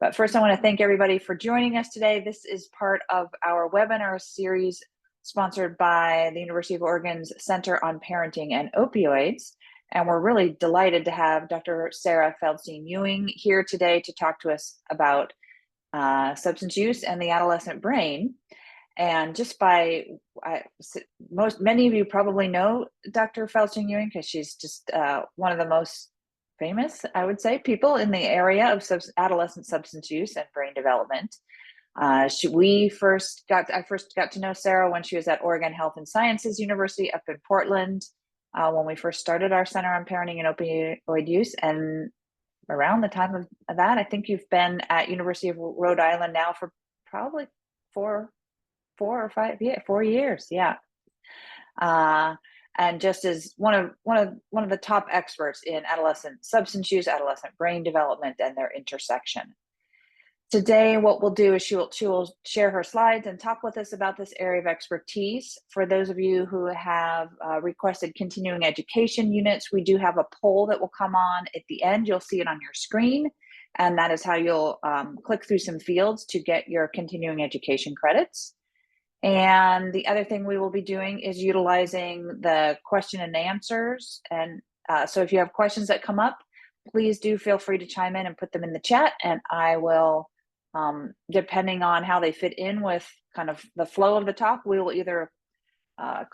But first, I want to thank everybody for joining us today. This is part of our webinar series sponsored by the University of Oregon's Center on Parenting and Opioids. And we're really delighted to have Dr. Sarah Feldstein Ewing here today to talk to us about substance use and the adolescent brain. And just by many of you probably know Dr. Feldstein Ewing because she's just one of the most famous, I would say, people in the area of adolescent substance use and brain development. I first got to know Sarah when she was at Oregon Health and Sciences University up in Portland when we first started our Center on Parenting and Opioid Use. And around the time of that, I think you've been at University of Rhode Island now for probably 4 years. Yeah. And just as one of the top experts in adolescent substance use, adolescent brain development, and their intersection. Today, what we'll do is she will share her slides and talk with us about this area of expertise. For those of you who have requested continuing education units, we do have a poll that will come on at the end. You'll see it on your screen, and that is how you'll click through some fields to get your continuing education credits. And the other thing we will be doing is utilizing the question and answers. And so if you have questions that come up, please do feel free to chime in and put them in the chat. And I will, depending on how they fit in with kind of the flow of the talk, we will either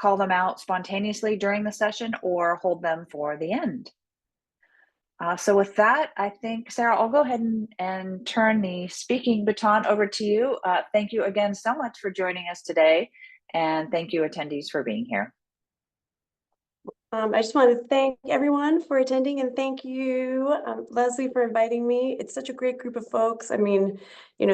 call them out spontaneously during the session or hold them for the end. So with that, I think, Sarah, I'll go ahead and turn the speaking baton over to you. Thank you again so much for joining us today. And thank you, attendees, for being here. I just want to thank everyone for attending, and thank you, Leslie, for inviting me. It's such a great group of folks. I mean,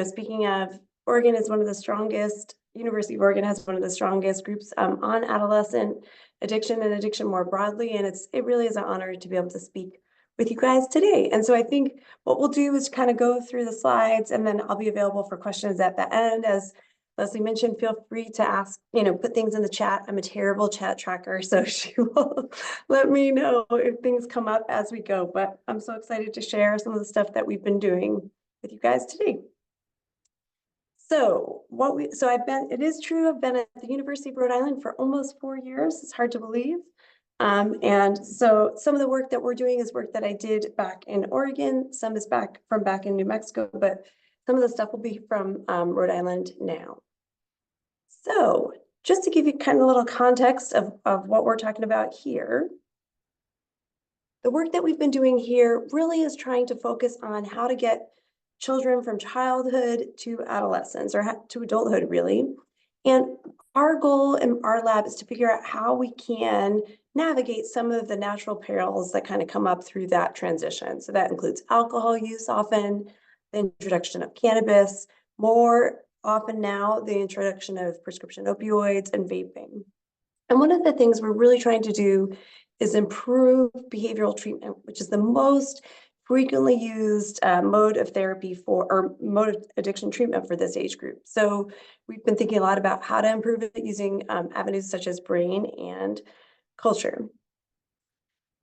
speaking of, Oregon is one of the strongest, University of Oregon has one of the strongest groups on adolescent addiction and addiction more broadly. And it really is an honor to be able to speak with you guys today. And so I think what we'll do is kind of go through the slides, and then I'll be available for questions at the end. As Leslie mentioned, feel free to ask, put things in the chat. I'm a terrible chat tracker, so she will let me know if things come up as we go. But I'm so excited to share some of the stuff that we've been doing with you guys today. So it is true, I've been at the University of Rhode Island for almost 4 years. It's hard to believe. And so some of the work that we're doing is work that I did back in Oregon. Some is back in New Mexico, but some of the stuff will be from Rhode Island now. So just to give you kind of a little context of what we're talking about here, the work that we've been doing here really is trying to focus on how to get children from childhood to adolescence, or to adulthood, really. And our goal in our lab is to figure out how we can navigate some of the natural perils that kind of come up through that transition. So that includes alcohol use often, the introduction of cannabis, more often now the introduction of prescription opioids and vaping. And one of the things we're really trying to do is improve behavioral treatment, which is the most frequently used mode of therapy mode of addiction treatment for this age group. So we've been thinking a lot about how to improve it using avenues such as brain and culture.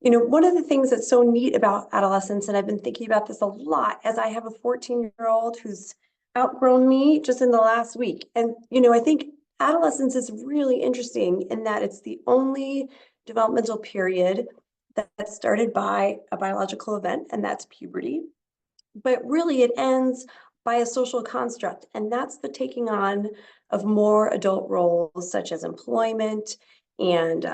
One of the things that's so neat about adolescence, and I've been thinking about this a lot as I have a 14-year-old who's outgrown me just in the last week. And, I think adolescence is really interesting in that it's the only developmental period that's started by a biological event, and that's puberty. But really it ends by a social construct, and that's the taking on of more adult roles such as employment and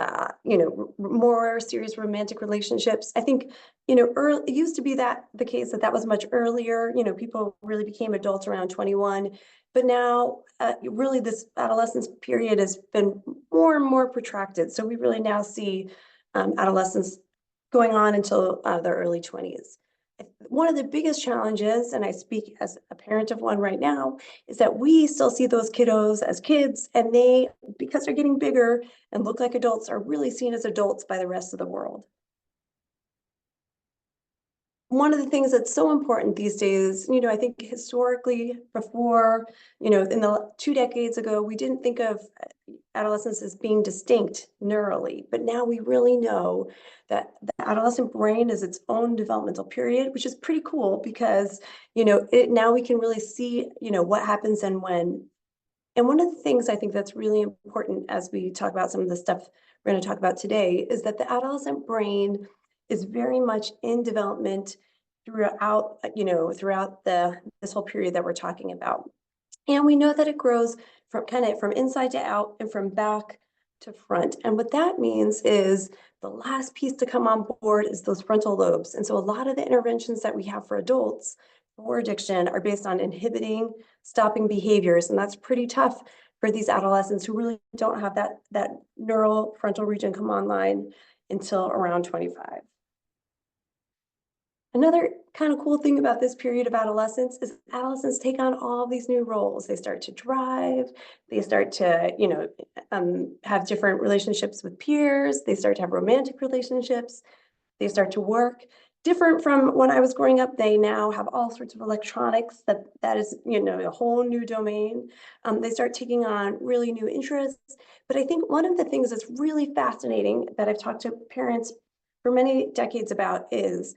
more serious romantic relationships. I think it used to be the case that was much earlier. People really became adults around 21, but now really this adolescence period has been more and more protracted. So we really now see adolescence going on until their early 20s. One of the biggest challenges, and I speak as a parent of one right now, is that we still see those kiddos as kids, and they, because they're getting bigger and look like adults, are really seen as adults by the rest of the world. one of the things that's so important these days, I think historically before, in the 2 decades ago, we didn't think of adolescence as being distinct neurally, but now we really know that the adolescent brain is its own developmental period, which is pretty cool because, now we can really see, what happens and when. And one of the things I think that's really important as we talk about some of the stuff we're going to talk about today is that the adolescent brain is very much in development throughout this whole period that we're talking about. And we know that it grows from inside to out and from back to front. And what that means is the last piece to come on board is those frontal lobes. And so a lot of the interventions that we have for adults for addiction are based on inhibiting, stopping behaviors. And that's pretty tough for these adolescents who really don't have that neural frontal region come online until around 25. Another kind of cool thing about this period of adolescence is adolescents take on all these new roles. They start to drive, they start to, have different relationships with peers, they start to have romantic relationships, they start to work. Different from when I was growing up, they now have all sorts of electronics that is, a whole new domain. They start taking on really new interests. But I think one of the things that's really fascinating that I've talked to parents for many decades about is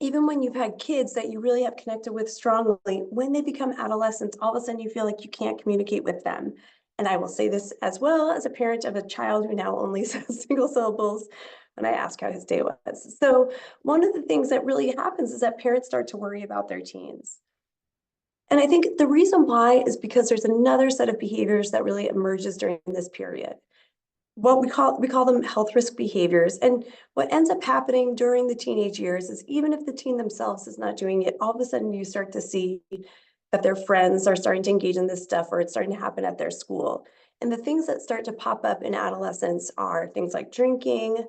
even when you've had kids that you really have connected with strongly, when they become adolescents, all of a sudden you feel like you can't communicate with them. And I will say this as well as a parent of a child who now only says single syllables when I ask how his day was. So one of the things that really happens is that parents start to worry about their teens. And I think the reason why is because there's another set of behaviors that really emerges during this period. What we call them health risk behaviors. And what ends up happening during the teenage years is even if the teen themselves is not doing it, all of a sudden you start to see that their friends are starting to engage in this stuff or it's starting to happen at their school. And the things that start to pop up in adolescence are things like drinking,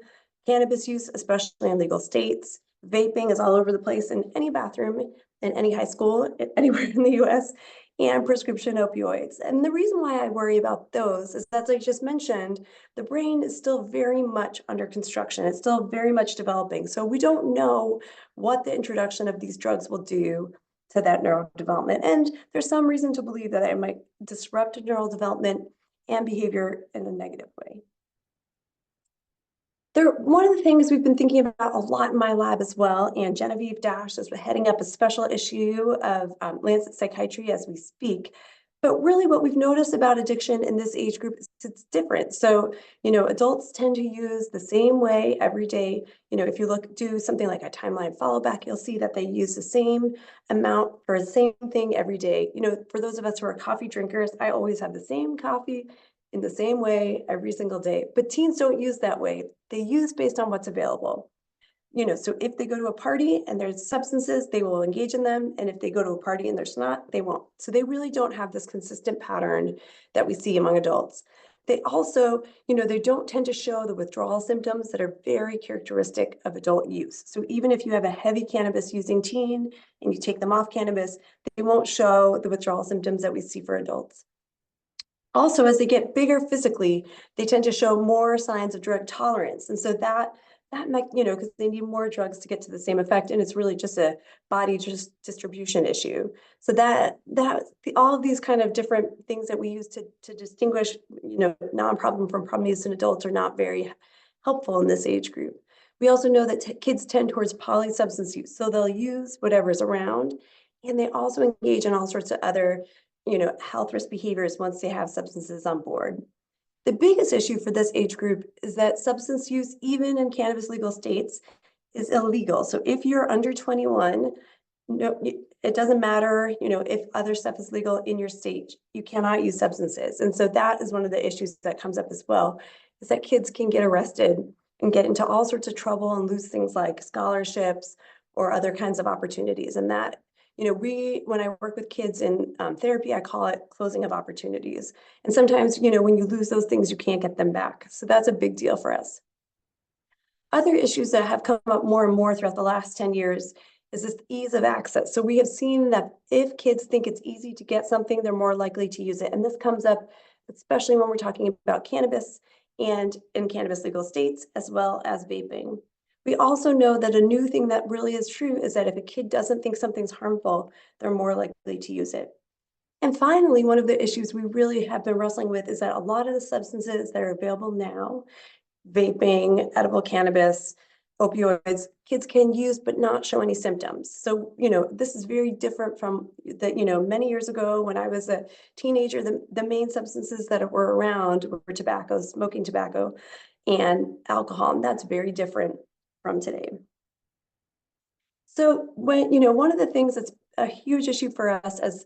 cannabis use, especially in legal states. Vaping is all over the place in any bathroom, in any high school, anywhere in the US, and prescription opioids. And the reason why I worry about those is, as I just mentioned, the brain is still very much under construction. It's still very much developing. So we don't know what the introduction of these drugs will do to that neural development. And there's some reason to believe that it might disrupt neural development and behavior in a negative way. One of the things we've been thinking about a lot in my lab as well, and Genevieve Dash is heading up a special issue of Lancet Psychiatry as we speak. But really what we've noticed about addiction in this age group is it's different. So, adults tend to use the same way every day. If you do something like a timeline follow back, you'll see that they use the same amount for the same thing every day. For those of us who are coffee drinkers, I always have the same coffee in the same way every single day. But teens don't use that way. They use based on what's available. So if they go to a party and there's substances, they will engage in them. And if they go to a party and there's not, they won't. So they really don't have this consistent pattern that we see among adults. They also, they don't tend to show the withdrawal symptoms that are very characteristic of adult use. So even if you have a heavy cannabis using teen and you take them off cannabis, they won't show the withdrawal symptoms that we see for adults. Also, as they get bigger physically, they tend to show more signs of drug tolerance. And so that might, because they need more drugs to get to the same effect. And it's really just a body distribution issue. So all of these kind of different things that we use to distinguish, non-problem from problem use in adults are not very helpful in this age group. We also know that kids tend towards polysubstance use. So they'll use whatever's around. And they also engage in all sorts of other health risk behaviors once they have substances on board. The biggest issue for this age group is that substance use, even in cannabis legal states, is illegal. So if you're under 21, it doesn't matter, if other stuff is legal in your state, you cannot use substances. And so that is one of the issues that comes up as well, is that kids can get arrested and get into all sorts of trouble and lose things like scholarships or other kinds of opportunities. And that, when I work with kids in therapy, I call it closing of opportunities. And sometimes, when you lose those things, you can't get them back. So that's a big deal for us. Other issues that have come up more and more throughout the last 10 years is this ease of access. So we have seen that if kids think it's easy to get something, they're more likely to use it. And this comes up, especially when we're talking about cannabis and in cannabis legal states, as well as vaping. We also know that a new thing that really is true is that if a kid doesn't think something's harmful, they're more likely to use it. And finally, one of the issues we really have been wrestling with is that a lot of the substances that are available now, vaping, edible cannabis, opioids, kids can use but not show any symptoms. So, this is very different from many years ago when I was a teenager, the main substances that were around were tobacco, smoking tobacco, and alcohol. And that's very different from today. So one of the things that's a huge issue for us as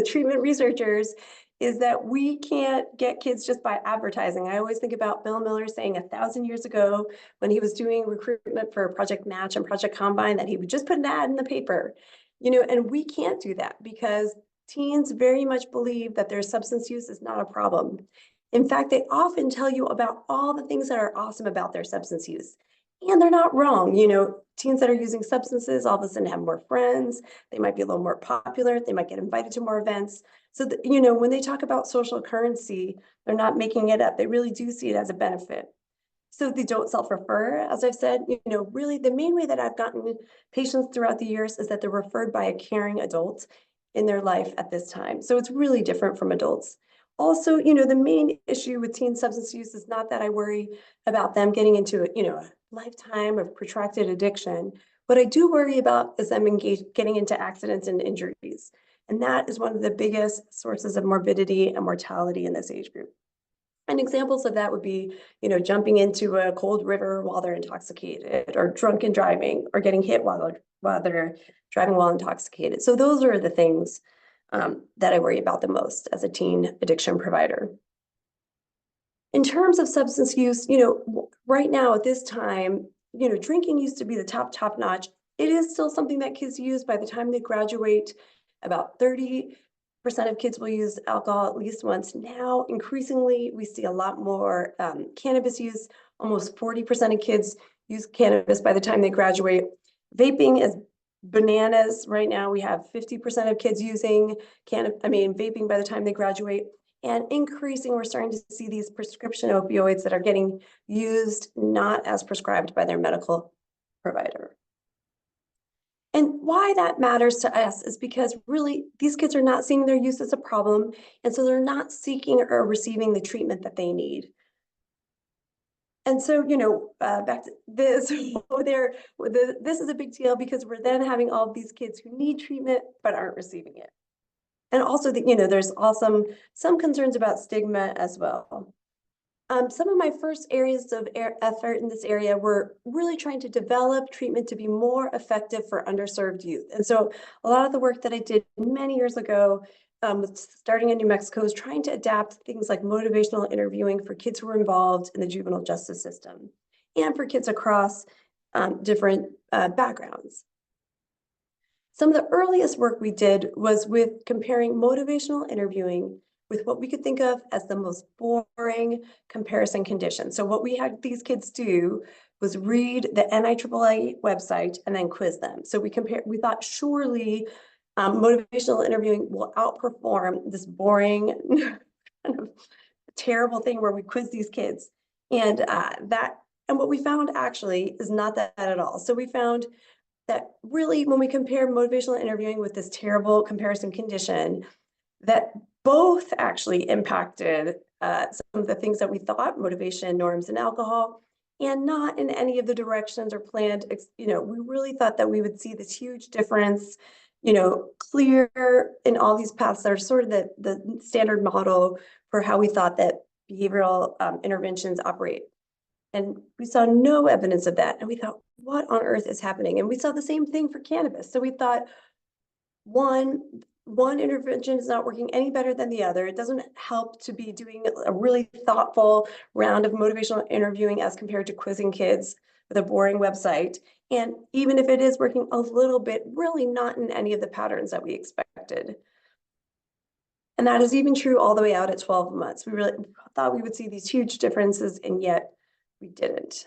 treatment researchers is that we can't get kids just by advertising. I always think about Bill Miller saying 1,000 years ago when he was doing recruitment for Project Match and Project Combine that he would just put an ad in the paper, and we can't do that because teens very much believe that their substance use is not a problem. In fact, they often tell you about all the things that are awesome about their substance use. And they're not wrong. Teens that are using substances all of a sudden have more friends. They might be a little more popular. They might get invited to more events. So, when they talk about social currency, they're not making it up. They really do see it as a benefit. So they don't self-refer, as I've said, really the main way that I've gotten patients throughout the years is that they're referred by a caring adult in their life at this time. So it's really different from adults. Also, the main issue with teen substance use is not that I worry about them getting into a lifetime of protracted addiction. What I do worry about is them getting into accidents and injuries. And that is one of the biggest sources of morbidity and mortality in this age group. And examples of that would be, jumping into a cold river while they're intoxicated, or drunken driving, or getting hit while they're driving while intoxicated. So those are the things that I worry about the most as a teen addiction provider. In terms of substance use, right now at this time, drinking used to be the top notch. It is still something that kids use by the time they graduate. About 30% of kids will use alcohol at least once. Now, increasingly, we see a lot more cannabis use. Almost 40% of kids use cannabis by the time they graduate. Vaping is bananas. Right now, we have 50% of kids using vaping by the time they graduate. And increasing, we're starting to see these prescription opioids that are getting used not as prescribed by their medical provider. And why that matters to us is because really these kids are not seeing their use as a problem, and so they're not seeking or receiving the treatment that they need. And so, back to this, this is a big deal because we're then having all of these kids who need treatment but aren't receiving it. And also, there's also some concerns about stigma as well. Some of my first areas of effort in this area were really trying to develop treatment to be more effective for underserved youth. And so a lot of the work that I did many years ago, starting in New Mexico, is trying to adapt things like motivational interviewing for kids who are involved in the juvenile justice system and for kids across different backgrounds. Some of the earliest work we did was with comparing motivational interviewing with what we could think of as the most boring comparison condition. So what we had these kids do was read the NIAAA website and then quiz them. So we thought surely motivational interviewing will outperform this boring kind of terrible thing where we quiz these kids. And what we found actually is not that at all. So we found that really when we compare motivational interviewing with this terrible comparison condition, that both actually impacted some of the things that we thought, motivation, norms, and alcohol, and not in any of the directions or planned. We really thought that we would see this huge difference, clear in all these paths that are sort of the standard model for how we thought that behavioral interventions operate. And we saw no evidence of that. And we thought, what on earth is happening? And we saw the same thing for cannabis. So we thought, one intervention is not working any better than the other. It doesn't help to be doing a really thoughtful round of motivational interviewing as compared to quizzing kids with a boring website. And even if it is working a little bit, really not in any of the patterns that we expected. And that is even true all the way out at 12 months. We really thought we would see these huge differences, and yet we didn't.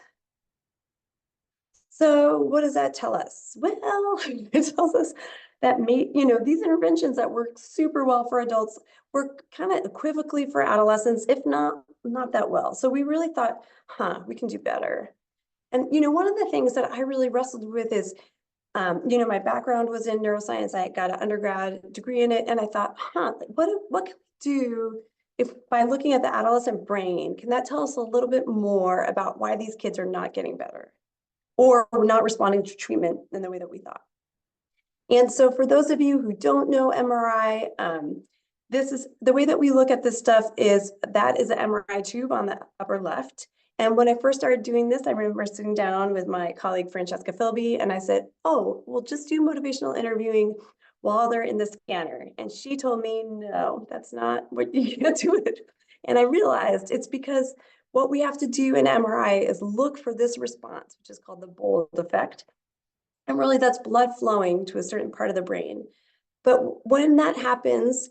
So what does that tell us? Well, it tells us that these interventions that work super well for adults work kind of equivocally for adolescents, if not that well. So we really thought, we can do better. And, one of the things that I really wrestled with is, my background was in neuroscience. I got an undergrad degree in it. And I thought, like, what can we do if by looking at the adolescent brain, can that tell us a little bit more about why these kids are not getting better or not responding to treatment in the way that we thought? And so for those of you who don't know MRI, this is the way that we look at this stuff is that is an MRI tube on the upper left. And when I first started doing this, I remember sitting down with my colleague, Francesca Philby, and I said, oh, we'll just do motivational interviewing while they're in the scanner. And she told me, no, that's not what you can't do it. And I realized it's because what we have to do in MRI is look for this response, which is called the bold effect. And really that's blood flowing to a certain part of the brain. But when that happens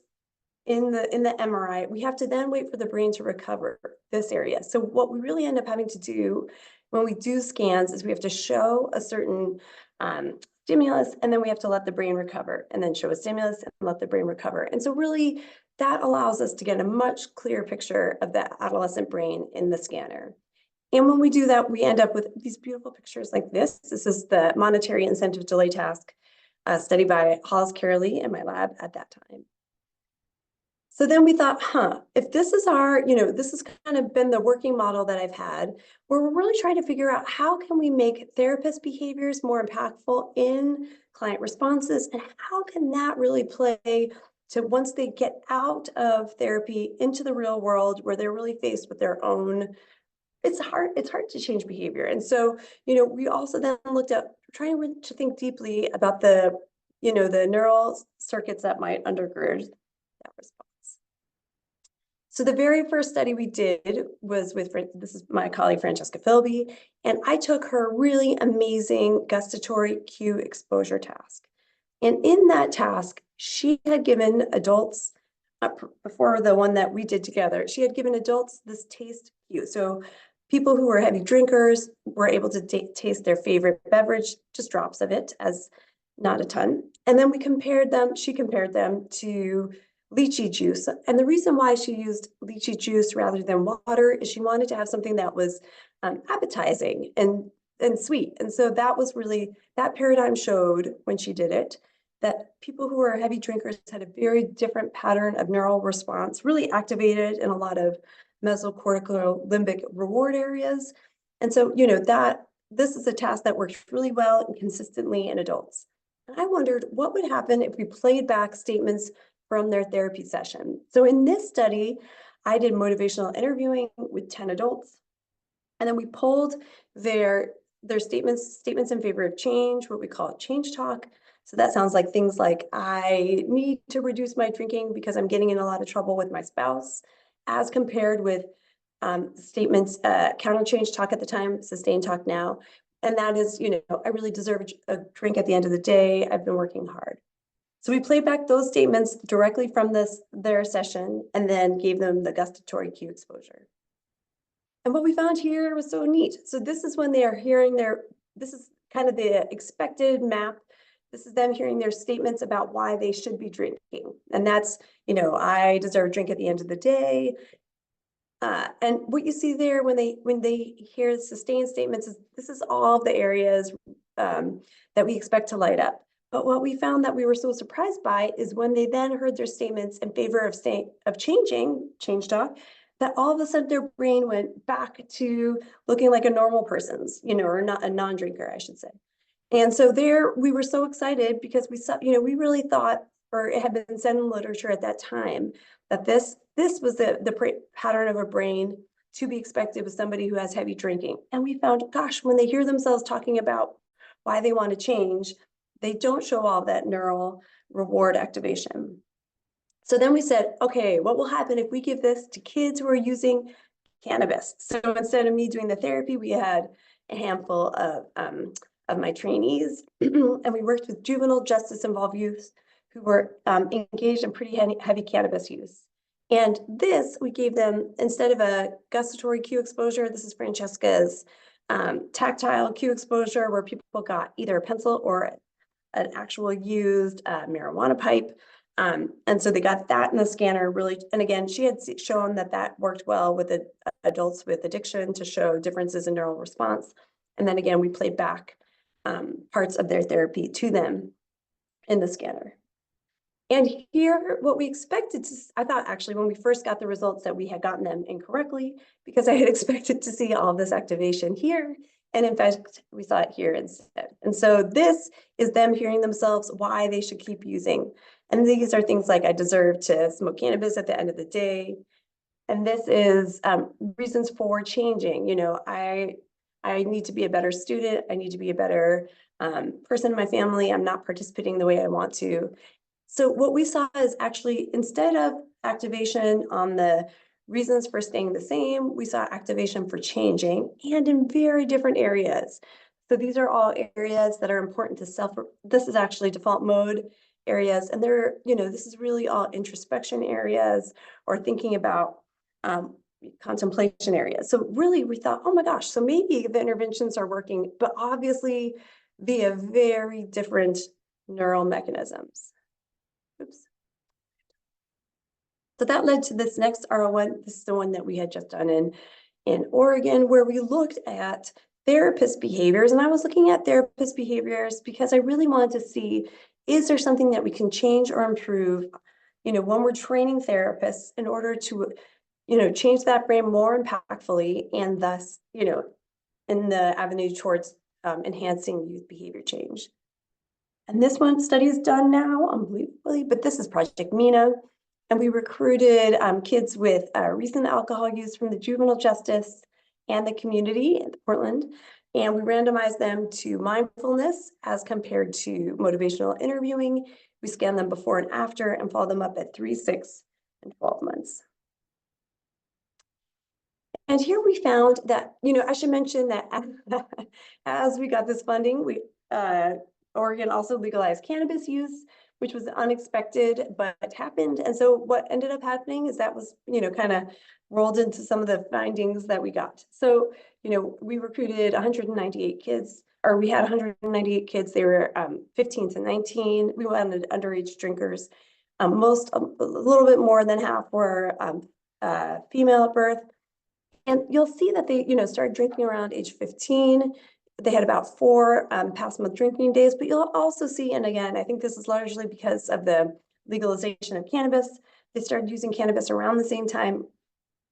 in the MRI, we have to then wait for the brain to recover this area. So what we really end up having to do when we do scans is we have to show a certain stimulus, and then we have to let the brain recover, and then show a stimulus and let the brain recover. And so really that allows us to get a much clearer picture of the adolescent brain in the scanner. And when we do that, we end up with these beautiful pictures like this. This is the monetary incentive delay task studied by Hollis Carolee in my lab at that time. So then we thought, if this is this has kind of been the working model that I've had, where we're really trying to figure out how can we make therapist behaviors more impactful in client responses, and how can that really play to once they get out of therapy into the real world where they're really faced with their own. It's hard to change behavior. And so, we also then looked at trying to think deeply about the neural circuits that might undergird that response. So the very first study we did was with, this is my colleague, Francesca Philby, and I took her really amazing gustatory cue exposure task. And in that task, she had given adults, before the one that we did together, she had given adults this taste cue. So people who were heavy drinkers were able to taste their favorite beverage, just drops of it, as not a ton. And then she compared them to lychee juice. And the reason why she used lychee juice rather than water is she wanted to have something that was appetizing and sweet. And so that was really, that paradigm showed when she did it, that people who are heavy drinkers had a very different pattern of neural response, really activated in a lot of mesocortical limbic reward areas. And so, this is a task that works really well and consistently in adults. And I wondered what would happen if we played back statements from their therapy session. So in this study, I did motivational interviewing with 10 adults, and then we pulled their statements in favor of change, what we call change talk. So that sounds like things like, I need to reduce my drinking because I'm getting in a lot of trouble with my spouse, as compared with statements, counter change talk at the time, sustained talk now. And that is, I really deserve a drink at the end of the day. I've been working hard. So we played back those statements directly from their session, and then gave them the gustatory cue exposure. And what we found here was so neat. So this is when they are hearing this is kind of the expected map. This is them hearing their statements about why they should be drinking. And that's, I deserve a drink at the end of the day. And what you see there when they hear sustained statements is this is all the areas that we expect to light up. But what we found that we were so surprised by is when they then heard their statements in favor of change talk, that all of a sudden their brain went back to looking like a normal person's, or not a non-drinker, I should say. And so there we were so excited because we saw, we really thought, or it had been said in literature at that time, that this was the pattern of a brain to be expected with somebody who has heavy drinking. And we found, gosh, when they hear themselves talking about why they want to change, they don't show all that neural reward activation. So then we said, okay, what will happen if we give this to kids who are using cannabis? So instead of me doing the therapy, we had a handful of my trainees, and we worked with juvenile justice involved youth who were engaged in pretty heavy cannabis use. And this, we gave them, instead of a gustatory cue exposure, this is Francesca's tactile cue exposure, where people got either a pencil or an actual used marijuana pipe. And so they got that in the scanner really, and again, she had shown that worked well with adults with addiction to show differences in neural response. And then again, we played back parts of their therapy to them in the scanner. And here, what we expected to, I thought actually when we first got the results that we had gotten them incorrectly, because I had expected to see all of this activation here. And in fact, we saw it here instead. And so this is them hearing themselves why they should keep using. And these are things like, I deserve to smoke cannabis at the end of the day. And this is reasons for changing. You know, I need to be a better student. I need to be a better person in my family. I'm not participating the way I want to. So what we saw is actually, instead of activation on the reasons for staying the same, we saw activation for changing, and in very different areas. So these are all areas that are important to self, this is actually default mode areas, and they're, you know, this is really all introspection areas or thinking about contemplation areas. So really we thought, oh my gosh, so maybe the interventions are working, but obviously via very different neural mechanisms. Oops. So that led to this next R01. This is the one that we had just done in Oregon, where we looked at therapist behaviors. And I was looking at therapist behaviors because I really wanted to see, is there something that we can change or improve, you know, when we're training therapists in order to, you know, change that brain more impactfully and thus, you know, in the avenue towards enhancing youth behavior change. And this one study is done now, unbelievably, but this is Project Mina. And we recruited kids with recent alcohol use from the juvenile justice and the community in Portland. And we randomized them to mindfulness as compared to motivational interviewing. We scanned them before and after and followed them up at 3, 6, and 12 months. And here we found that, you know, I should mention that as we got this funding, we Oregon also legalized cannabis use, which was unexpected, but happened. And so what ended up happening is that was, you know, kind of rolled into some of the findings that we got. So, you know, we recruited 198 kids, or we had 198 kids. They were 15 to 19. We wanted underage drinkers. A little bit more than half were female at birth. And you'll see that they, you know, started drinking around age 15. They had about 4 past month drinking days, but you'll also see, and again, I think this is largely because of the legalization of cannabis. They started using cannabis around the same time,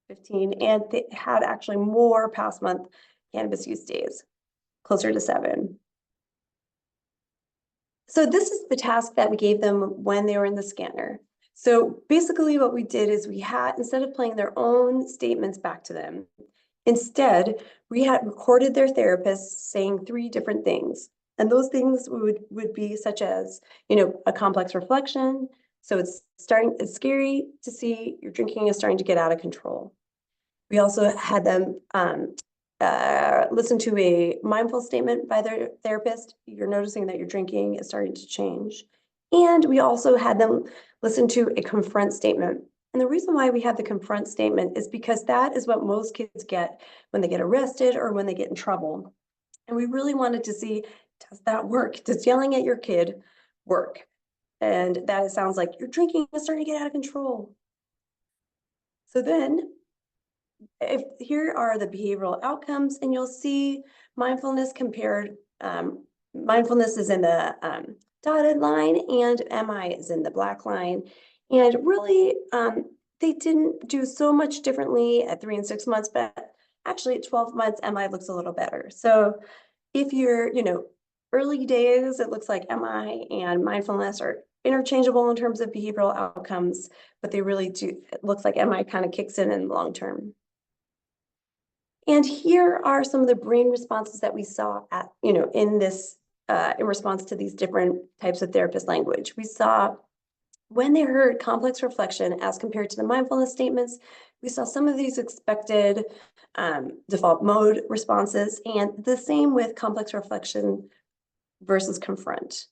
15, and they had actually more past month cannabis use days, closer to 7. So this is the task that we gave them when they were in the scanner. So basically what we did is we had, instead of playing their own statements back to them, instead, we had recorded their therapists saying 3 different things. And those things would be such as, you know, a complex reflection. So it's scary to see your drinking is starting to get out of control. We also had them listen to a mindful statement by their therapist. You're noticing that your drinking is starting to change. And we also had them listen to a confront statement. And the reason why we have the confront statement is because that is what most kids get when they get arrested or when they get in trouble. And we really wanted to see, does that work? Does yelling at your kid work? And that sounds like your drinking is starting to get out of control. So then, if here are the behavioral outcomes, and you'll see mindfulness compared, mindfulness is in the dotted line and MI is in the black line. And really, they didn't do so much differently at 3 and 6 months, but actually at 12 months, MI looks a little better. So if you're, you know, early days, it looks like MI and mindfulness are interchangeable in terms of behavioral outcomes, but they really do, it looks like MI kind of kicks in the long term. And here are some of the brain responses that we saw at, you know, in this, in response to these different types of therapist language. We saw when they heard complex reflection as compared to the mindfulness statements, we saw some of these expected default mode responses, and the same with complex reflection versus confront.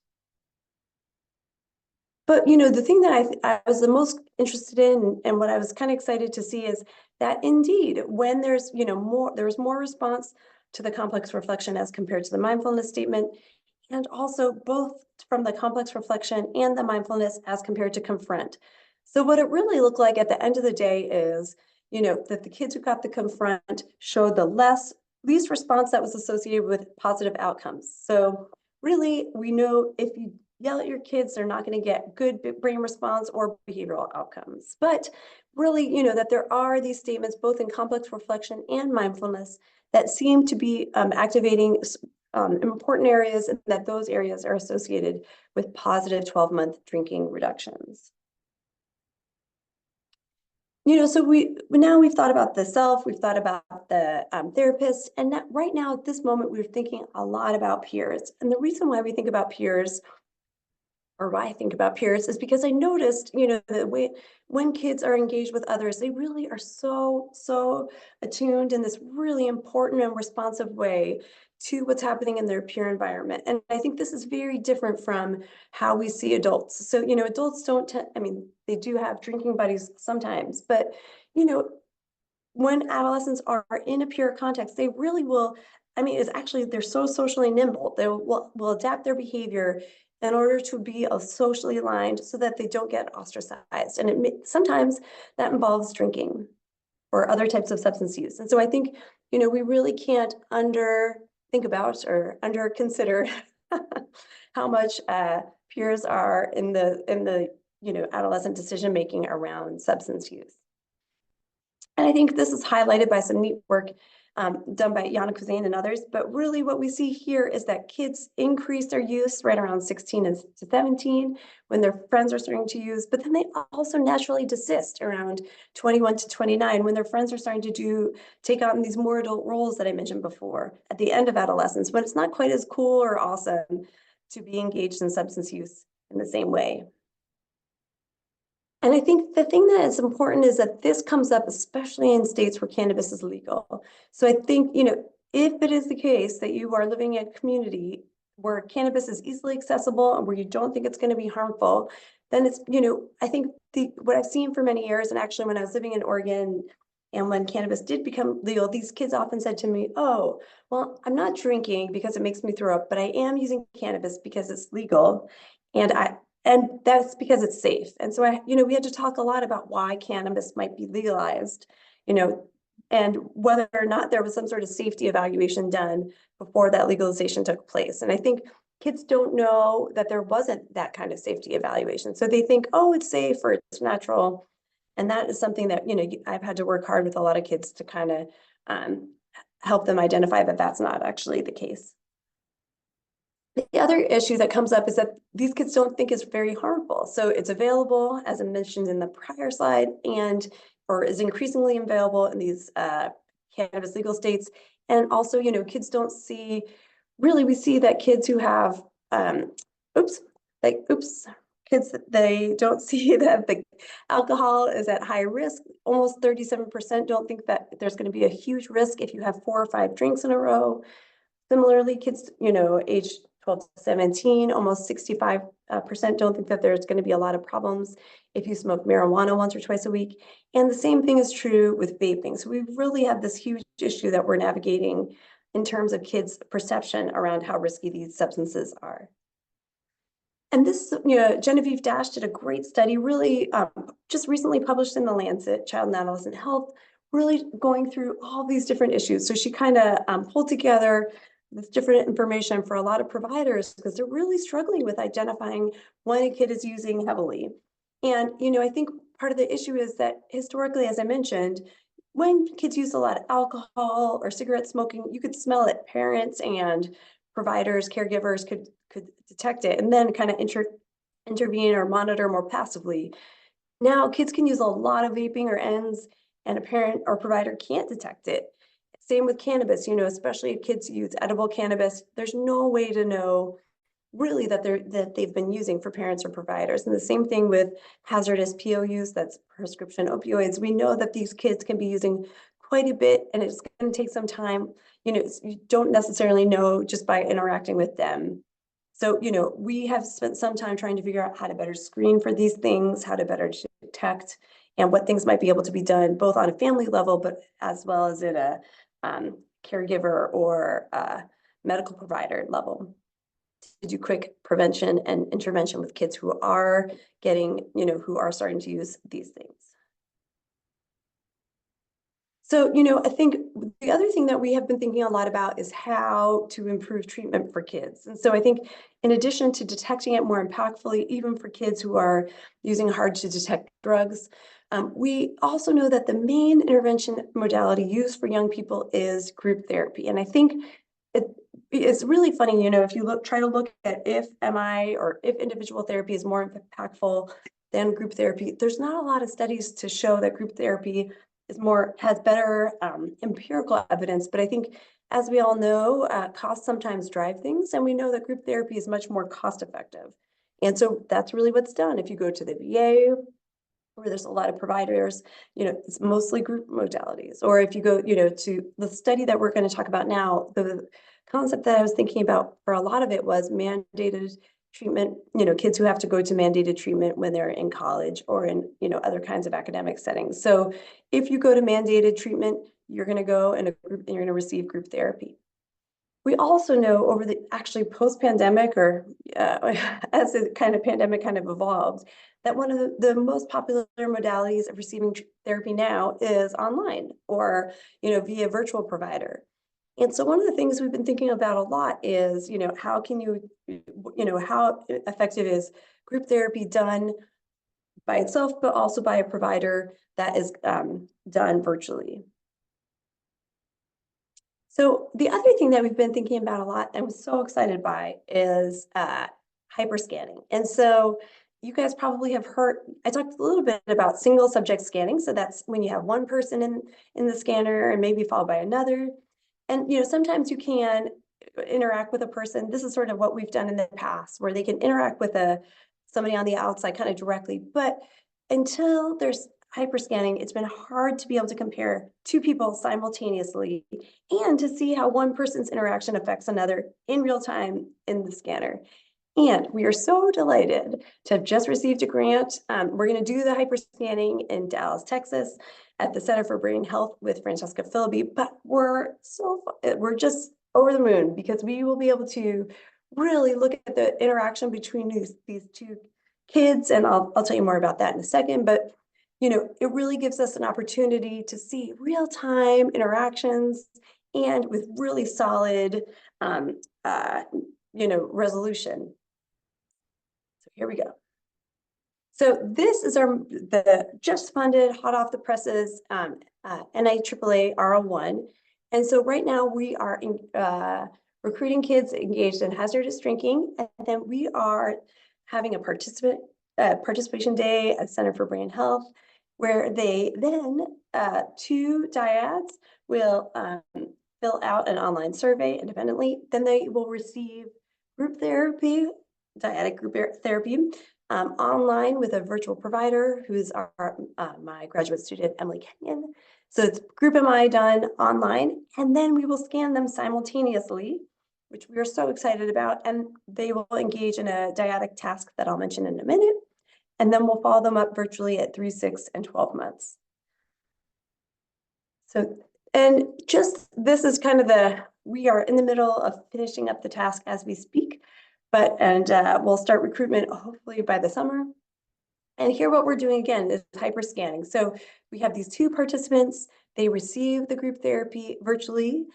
But, you know, the thing that I was the most interested in and what I was kind of excited to see is that indeed, when there's, you know, there's more response to the complex reflection as compared to the mindfulness statement, and also both from the complex reflection and the mindfulness as compared to confront. So what it really looked like at the end of the day is, you know, that the kids who got the confront showed the less least response that was associated with positive outcomes. So really, we know if you yell at your kids, they're not going to get good brain response or behavioral outcomes. But really, that there are these statements, both in complex reflection and mindfulness, that seem to be activating important areas, and that those areas are associated with positive 12-month drinking reductions. So we've thought about the self, we've thought about the therapist, and that right now at this moment, we're thinking a lot about peers. And the reason why we think about peers, or why I think about peers, is because I noticed, the way when kids are engaged with others, they really are so attuned in this really important and responsive way to what's happening in their peer environment. And I think this is very different from how we see adults. So, adults they do have drinking buddies sometimes, but, when adolescents are in a peer context, they really will, they're so socially nimble. They will adapt their behavior in order to be socially aligned so that they don't get ostracized. And sometimes that involves drinking or other types of substance use. And so I think, we really can't think about or under consider how much peers are in the adolescent decision making around substance use. And I think this is highlighted by some neat work done by Yana Kuzane and others. But really what we see here is that kids increase their use right around 16 to 17 when their friends are starting to use, but then they also naturally desist around 21 to 29 when their friends are starting to take on these more adult roles that I mentioned before at the end of adolescence, when it's not quite as cool or awesome to be engaged in substance use in the same way. And I think the thing that is important is that this comes up, especially in states where cannabis is legal. So I think, if it is the case that you are living in a community where cannabis is easily accessible and where you don't think it's going to be harmful, then it's, I think what I've seen for many years, and actually when I was living in Oregon and when cannabis did become legal, these kids often said to me, oh, well, I'm not drinking because it makes me throw up, but I am using cannabis because it's legal. And that's because it's safe. And so we had to talk a lot about why cannabis might be legalized, and whether or not there was some sort of safety evaluation done before that legalization took place. And I think kids don't know that there wasn't that kind of safety evaluation. So they think, oh, it's safe or it's natural. And that is something that, I've had to work hard with a lot of kids to kind of help them identify that that's not actually the case. The other issue that comes up is that these kids don't think it's very harmful. So it's available, as I mentioned in the prior slide, or is increasingly available in these cannabis legal states. And also, kids don't see, really, we see that kids who have, kids, they don't see that the alcohol is at high risk. Almost 37% don't think that there's going to be a huge risk if you have 4 or 5 drinks in a row. Similarly, kids, age 12 to 17, almost 65% don't think that there's going to be a lot of problems if you smoke marijuana once or twice a week. And the same thing is true with vaping. So we really have this huge issue that we're navigating in terms of kids' perception around how risky these substances are. And this, Genevieve Dash did a great study, really just recently published in the Lancet, Child and Adolescent Health, really going through all these different issues. So she kind of pulled together this different information for a lot of providers because they're really struggling with identifying when a kid is using heavily. And, I think part of the issue is that historically, as I mentioned, when kids use a lot of alcohol or cigarette smoking, you could smell it. Parents and providers, caregivers could detect it and then kind of intervene or monitor more passively. Now kids can use a lot of vaping or ends and a parent or provider can't detect it. Same with cannabis, especially if kids use edible cannabis, there's no way to know really that they've been using for parents or providers. And the same thing with hazardous POUs, that's prescription opioids. We know that these kids can be using quite a bit and it's going to take some time. You don't necessarily know just by interacting with them. So, we have spent some time trying to figure out how to better screen for these things, how to better detect, and what things might be able to be done both on a family level, but as well as at a caregiver or medical provider level to do quick prevention and intervention with kids who are who are starting to use these things. So, I think the other thing that we have been thinking a lot about is how to improve treatment for kids. And so I think in addition to detecting it more impactfully, even for kids who are using hard to detect drugs, we also know that the main intervention modality used for young people is group therapy. And I think it's really funny, if you try to look at if MI or if individual therapy is more impactful than group therapy, there's not a lot of studies to show that group therapy has better empirical evidence. But I think, as we all know, costs sometimes drive things, and we know that group therapy is much more cost effective. And so that's really what's done. If you go to the VA, where there's a lot of providers, it's mostly group modalities. Or if you go, to the study that we're going to talk about now, the concept that I was thinking about for a lot of it was mandated treatment, kids who have to go to mandated treatment when they're in college or in, other kinds of academic settings. So if you go to mandated treatment, you're going to go in a group and you're going to receive group therapy. We also know over the actually post-pandemic or as the kind of pandemic kind of evolved, that one of the most popular modalities of receiving therapy now is online or, via virtual provider. And so one of the things we've been thinking about a lot is, how can how effective is group therapy done by itself, but also by a provider that is done virtually. So the other thing that we've been thinking about a lot and I'm so excited by is hyperscanning. And so you guys probably have heard, I talked a little bit about single subject scanning. So that's when you have one person in the scanner and maybe followed by another. And sometimes you can interact with a person. This is sort of what we've done in the past, where they can interact with somebody on the outside kind of directly. But until there's hyperscanning, it's been hard to be able to compare two people simultaneously and to see how one person's interaction affects another in real time in the scanner. And we are so delighted to have just received a grant. We're going to do the hyperscanning in Dallas, Texas, at the Center for Brain Health with Francesca Philby. But we're just over the moon because we will be able to really look at the interaction between these two kids, and I'll tell you more about that in a second. But it really gives us an opportunity to see real-time interactions and with really solid, resolution. So here we go. So this is the just funded, hot off the presses, NIAAA R01. And so right now we are recruiting kids engaged in hazardous drinking, and then we are having a participation day at Center for Brain Health, where they then, two dyads will fill out an online survey independently. Then they will receive group therapy, dyadic group therapy, online with a virtual provider who is my graduate student, Emily Kenyon. So it's group MI done online, and then we will scan them simultaneously, which we are so excited about, and they will engage in a dyadic task that I'll mention in a minute. And then we'll follow them up virtually at 3, 6, and 12 months. So, and just this is kind of we are in the middle of finishing up the task as we speak, and we'll start recruitment hopefully by the summer. And here what we're doing again is hyperscanning. So we have these two participants, they receive the group therapy virtually,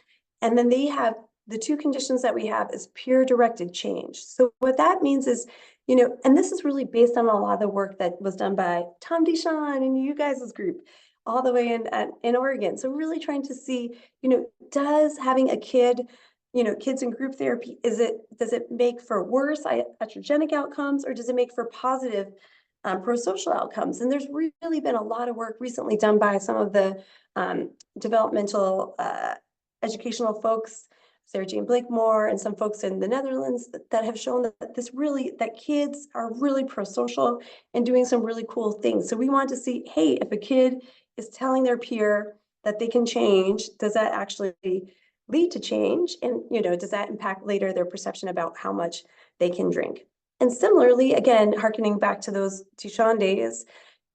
and then they have the two conditions that we have is peer directed change. So what that means is, and this is really based on a lot of the work that was done by Tom DeShawn and you guys' group all the way in Oregon. So really trying to see, does having a kid, kids in group therapy, does it make for worse iatrogenic outcomes, or does it make for positive pro-social outcomes? And there's really been a lot of work recently done by some of the developmental educational folks, Sarah Jane Blakemore, and some folks in the Netherlands that have shown that kids are really pro-social and doing some really cool things. So we want to see, hey, if a kid is telling their peer that they can change, does that actually lead to change? And, does that impact later their perception about how much they can drink? And similarly, again, hearkening back to those DeShawn days,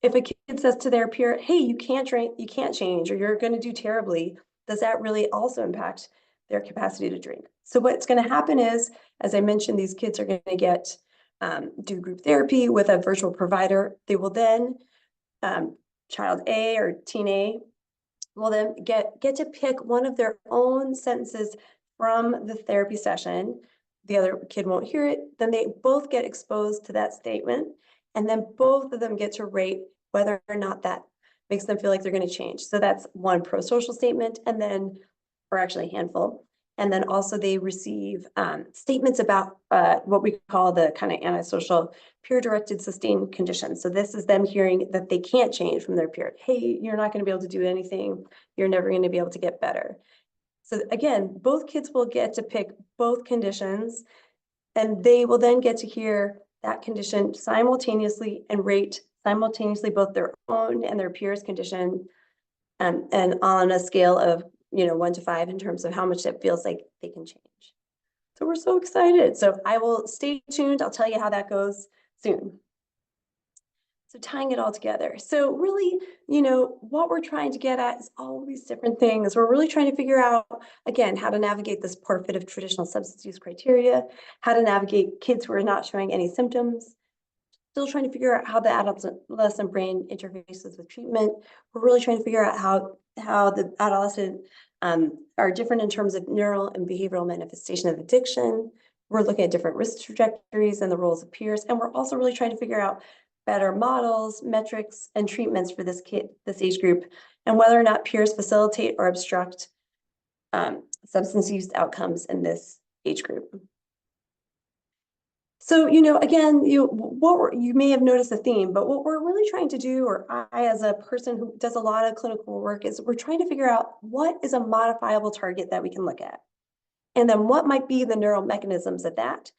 if a kid says to their peer, hey, you can't drink, you can't change, or you're going to do terribly, does that really also impact their capacity to drink? So what's going to happen is, as I mentioned, these kids are going to do group therapy with a virtual provider. They will then, child A or teen A will then get to pick one of their own sentences from the therapy session. The other kid won't hear it. Then they both get exposed to that statement. And then both of them get to rate whether or not that makes them feel like they're going to change. So that's one pro-social statement, and then, or actually a handful. And then also they receive statements about what we call the kind of antisocial peer-directed sustained conditions. So this is them hearing that they can't change from their peer. Hey, you're not going to be able to do anything. You're never going to be able to get better. So again, both kids will get to pick both conditions, and they will then get to hear that condition simultaneously and rate simultaneously both their own and their peers' condition, and on a scale of 1 to 5 in terms of how much it feels like they can change. So we're so excited. So I will stay tuned. I'll tell you how that goes soon. So tying it all together. So really, what we're trying to get at is all these different things. We're really trying to figure out, again, how to navigate this poor fit of traditional substance use criteria, how to navigate kids who are not showing any symptoms, still trying to figure out how the adolescent brain interfaces with treatment. We're really trying to figure out how the adolescent are different in terms of neural and behavioral manifestation of addiction. We're looking at different risk trajectories and the roles of peers. And we're also really trying to figure out better models, metrics, and treatments for this age group, and whether or not peers facilitate or obstruct substance use outcomes in this age group. So, again, you may have noticed a theme, but what we're really trying to do, or I, as a person who does a lot of clinical work, is we're trying to figure out what is a modifiable target that we can look at. And then what might be the neural mechanisms of that?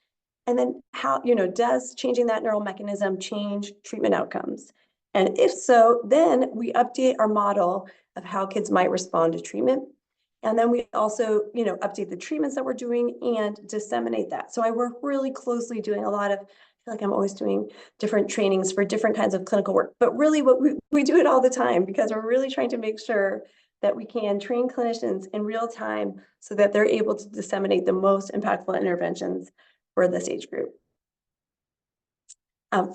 And then how, does changing that neural mechanism change treatment outcomes? And if so, then we update our model of how kids might respond to treatment. And then we also, update the treatments that we're doing and disseminate that. So I work really closely doing a lot of, I feel like I'm always doing different trainings for different kinds of clinical work, but really what we do it all the time, because we're really trying to make sure that we can train clinicians in real time so that they're able to disseminate the most impactful interventions for this age group.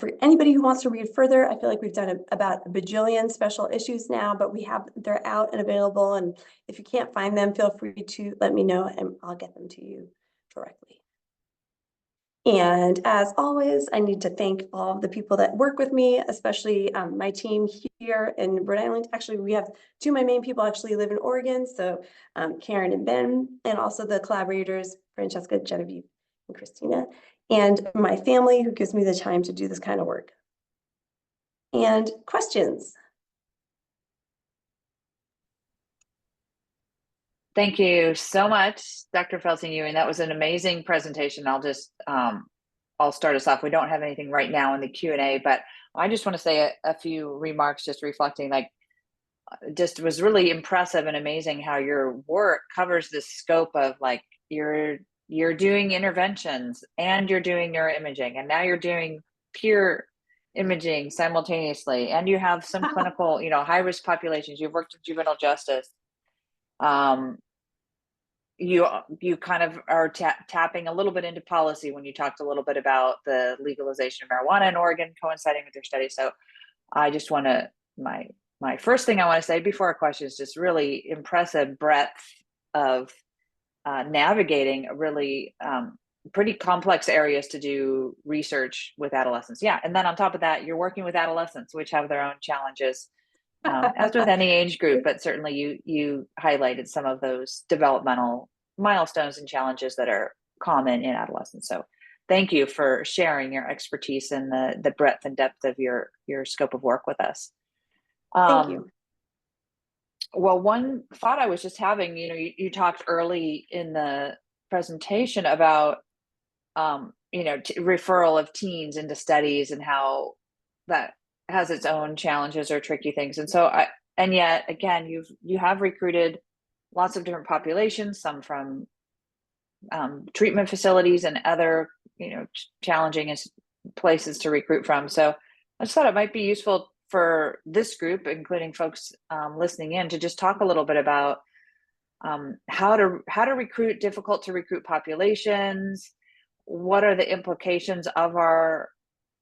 For anybody who wants to read further, I feel like we've done about a bajillion special issues now, but they're out and available. And if you can't find them, feel free to let me know and I'll get them to you directly. And as always, I need to thank all of the people that work with me, especially my team here in Rhode Island. Actually, we have two of my main people actually live in Oregon. So Karen and Ben, and also the collaborators, Francesca, Genevieve, and Christina, and my family who gives me the time to do this kind of work. And questions? Thank you so much, Dr. Feldstein Ewing. That was an amazing presentation. I'll start us off. We don't have anything right now in the Q&A, but I just want to say a few remarks, just reflecting, just was really impressive and amazing how your work covers the scope of you're doing interventions and you're doing neuroimaging, and now you're doing peer imaging simultaneously, and you have some clinical, high risk populations. You've worked in juvenile justice. You kind of are tapping a little bit into policy when you talked a little bit about the legalization of marijuana in Oregon coinciding with your study. So I just want to, my first thing I want to say before a question is just really impressive breadth of navigating really pretty complex areas to do research with adolescents. Yeah. And then on top of that, you're working with adolescents, which have their own challenges, as with any age group, but certainly you highlighted some of those developmental milestones and challenges that are common in adolescence. So thank you for sharing your expertise and the breadth and depth of your scope of work with us. Thank you. Well, one thought I was just having, you talked early in the presentation about, referral of teens into studies and how that has its own challenges or tricky things. And so and yet again, you have recruited lots of different populations, some from treatment facilities and other, challenging places to recruit from. So I just thought it might be useful for this group, including folks listening in, to just talk a little bit about how to recruit difficult to recruit populations. What are the implications of our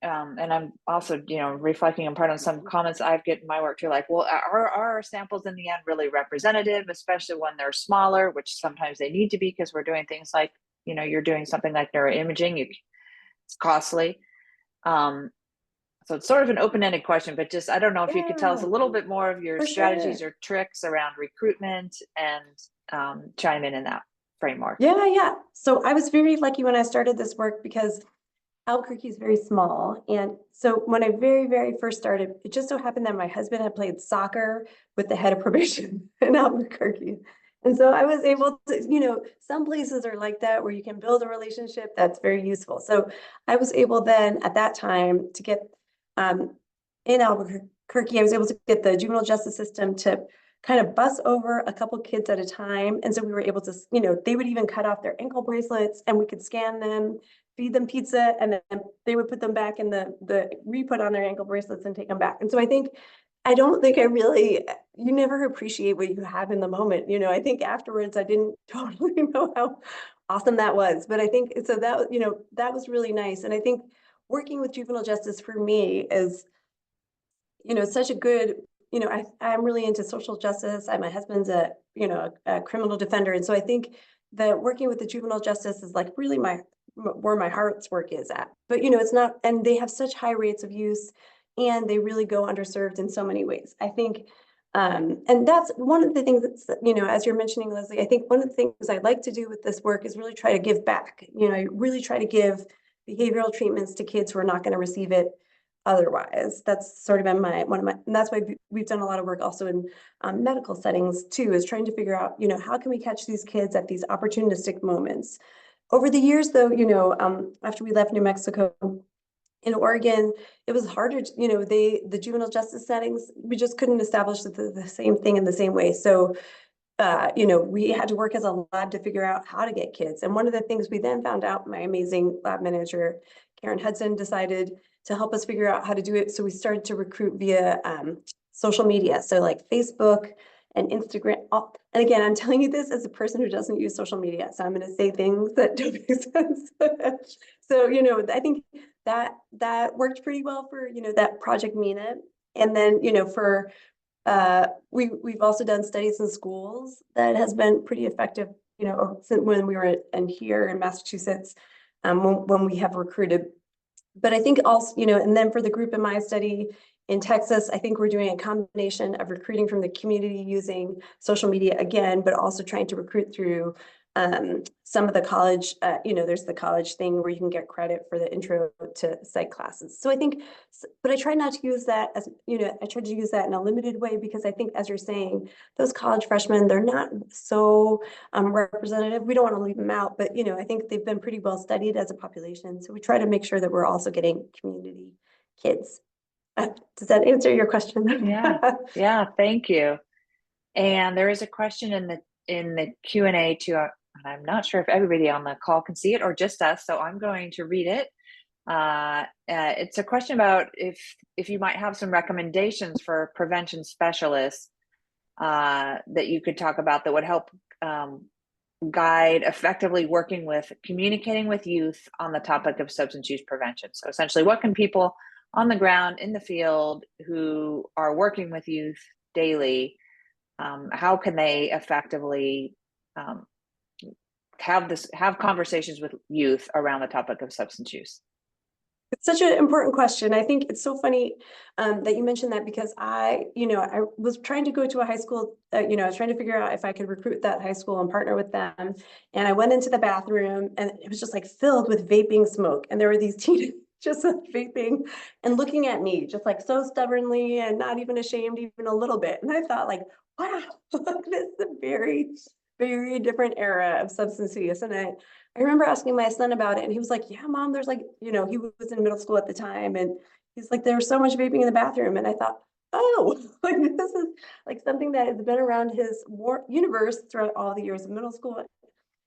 and I'm also, reflecting in part on some comments I've get in my work too, like, well, are our samples in the end really representative, especially when they're smaller, which sometimes they need to be because we're doing things like, you're doing something like neuroimaging, it's costly. Um, so it's sort of an open-ended question, but just, I don't know if you could tell us Yeah, a little bit more of your for strategies sure. or tricks around recruitment and chime in that framework. Yeah. So I was very lucky when I started this work because Albuquerque is very small. And so when I very first started, it just so happened that my husband had played soccer with the head of probation in Albuquerque. And so I was able to, some places are like that where you can build a relationship that's very useful. So I was able then at that time to get um, in Albuquerque, I was able to get the juvenile justice system to kind of bus over a couple kids at a time. And so we were able to, they would even cut off their ankle bracelets and we could scan them, feed them pizza, and then they would put them back in the re-put on their ankle bracelets and take them back. And so I don't think you never appreciate what you have in the moment. I think afterwards I didn't totally know how awesome that was. But I think so that, that was really nice. And I think working with juvenile justice for me is, such a good, I'm really into social justice. My husband's a criminal defender. And so I think that working with the juvenile justice is like really where my heart's work is at. But, it's not, and they have such high rates of use and they really go underserved in so many ways. I think, and that's one of the things that's, as you're mentioning, Leslie, I think one of the things I'd like to do with this work is really try to give back, I really try to give behavioral treatments to kids who are not going to receive it otherwise. That's sort of been and that's why we've done a lot of work also in medical settings too, is trying to figure out, how can we catch these kids at these opportunistic moments. Over the years though, after we left New Mexico, in Oregon, it was harder to, the juvenile justice settings, we just couldn't establish the same thing in the same way. So we had to work as a lab to figure out how to get kids. And one of the things we then found out, my amazing lab manager, Karen Hudson, decided to help us figure out how to do it. So we started to recruit via social media. So like Facebook and Instagram. And again, I'm telling you this as a person who doesn't use social media. So I'm going to say things that don't make sense. So, I think that worked pretty well for, that Project Mina. And then, for we've also done studies in schools that has been pretty effective, since when we were here in Massachusetts, when we have recruited. But I think also, and then for the group in my study in Texas, I think we're doing a combination of recruiting from the community using social media again, but also trying to recruit through some of the college, there's the college thing where you can get credit for the intro to psych classes. So I think, but I try not to use that as, I try to use that in a limited way because I think, as you're saying, those college freshmen, they're not so representative. We don't want to leave them out, but, I think they've been pretty well studied as a population. So we try to make sure that we're also getting community kids. Does that answer your question? Yeah, thank you. And there is a question in the Q&A too, and I'm not sure if everybody on the call can see it or just us, so I'm going to read it. It's a question about if you might have some recommendations for prevention specialists that you could talk about that would help guide effectively communicating with youth on the topic of substance use prevention. So essentially, what can people on the ground in the field who are working with youth daily, how can they effectively have conversations with youth around the topic of substance use? It's such an important question. I think it's so funny that you mentioned that because I was trying to go to a high school, I was trying to figure out if I could recruit that high school and partner with them. And I went into the bathroom and it was just like filled with vaping smoke. And there were these teenagers just like vaping and looking at me just like so stubbornly and not even ashamed even a little bit. And I thought like, wow, this is a very, very different era of substance use. And I remember asking my son about it and he was like, yeah, mom, there's like, he was in middle school at the time. And he's like, there's so much vaping in the bathroom. And I thought, oh, like this is like something that has been around his universe throughout all the years of middle school.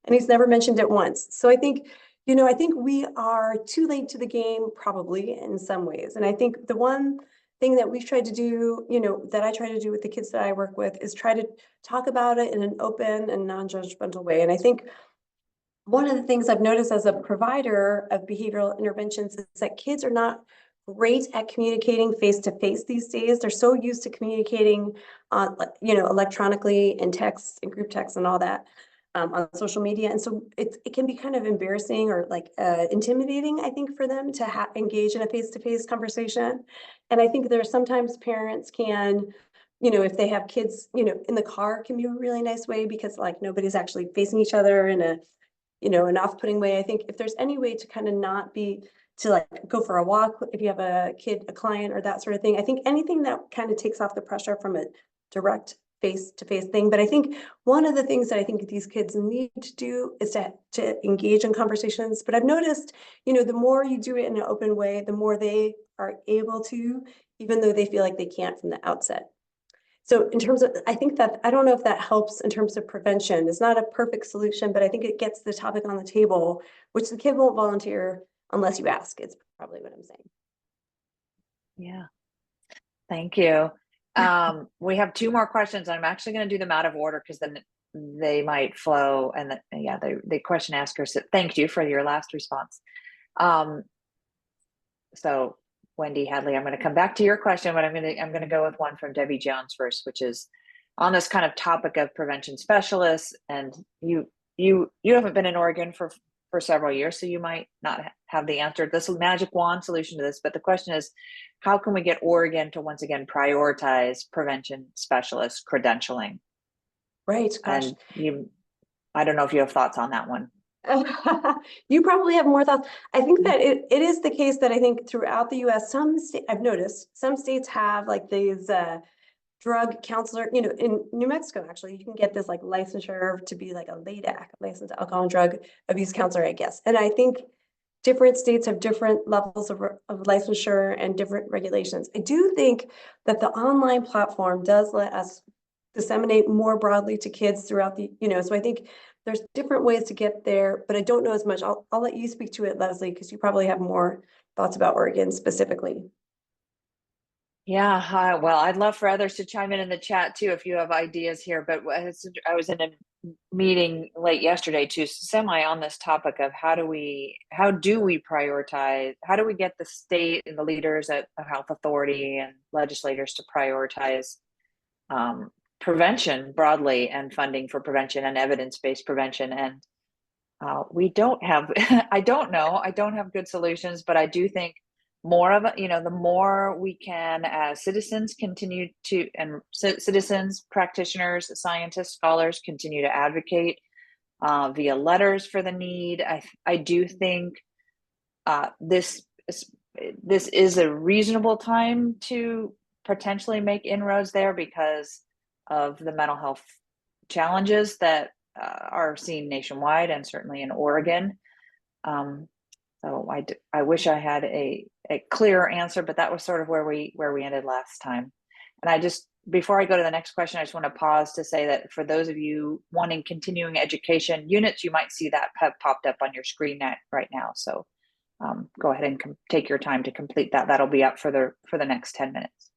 And he's never mentioned it once. So I think, I think we are too late to the game, probably in some ways. And I think the one thing that we've tried to do, that I try to do with the kids that I work with is try to talk about it in an open and non-judgmental way. And I think one of the things I've noticed as a provider of behavioral interventions is that kids are not great at communicating face to face these days. They're so used to communicating on, electronically and text and group text and all that on social media. And so it can be kind of embarrassing or like intimidating, I think, for them to engage in a face to face conversation. And I think there's sometimes parents can, if they have kids, in the car can be a really nice way because like nobody's actually facing each other in a an off-putting way. I think if there's any way to kind of not be to like go for a walk if you have a kid, a client, or that sort of thing. I think anything that kind of takes off the pressure from a direct face-to-face thing. But I think one of the things that I think these kids need to do is to engage in conversations. But I've noticed, the more you do it in an open way, the more they are able to, even though they feel like they can't from the outset. So in terms of, I think that, I don't know if that helps in terms of prevention. It's not a perfect solution, but I think it gets the topic on the table, which the kid won't volunteer unless you ask. It's probably what I'm saying. Yeah, thank you. We have two more questions. I'm actually going to do them out of order because then they might flow. And the question asker said, thank you for your last response. So Wendy Hadley, I'm going to come back to your question, but I'm going to go with one from Debbie Jones first, which is on this kind of topic of prevention specialists. And you haven't been in Oregon for several years, so you might not have the answer, this magic wand solution to this. But the question is, how can we get Oregon to once again prioritize prevention specialist credentialing? Right. Gosh. And I don't know if you have thoughts on that one. You probably have more thoughts. I think that it is the case that I think throughout the US, I've noticed some states have like these drug counselor, in New Mexico, actually, you can get this like licensure to be like a LADAC, licensed alcohol and drug abuse counselor, I guess. And I think different states have different levels of licensure and different regulations. I do think that the online platform does let us disseminate more broadly to kids throughout the, so I think there's different ways to get there, but I don't know as much. I'll let you speak to it, Leslie, because you probably have more thoughts about Oregon specifically. Yeah, well, I'd love for others to chime in the chat too if you have ideas here. But I was in a meeting late yesterday too, semi on this topic of how do we prioritize, how do we get the state and the leaders at the health authority and legislators to prioritize prevention broadly and funding for prevention and evidence-based prevention. And we don't have, I don't have good solutions, but I do think more of it, the more we can as citizens continue to, and citizens, practitioners, scientists, scholars continue to advocate via letters for the need. I do think this is a reasonable time to potentially make inroads there because of the mental health challenges that are seen nationwide and certainly in Oregon. So I wish I had a clearer answer, but that was sort of where we ended last time. And before I go to the next question, I just want to pause to say that for those of you wanting continuing education units, you might see that have popped up on your screen right now. So go ahead and take your time to complete that. That'll be up for the next 10 minutes.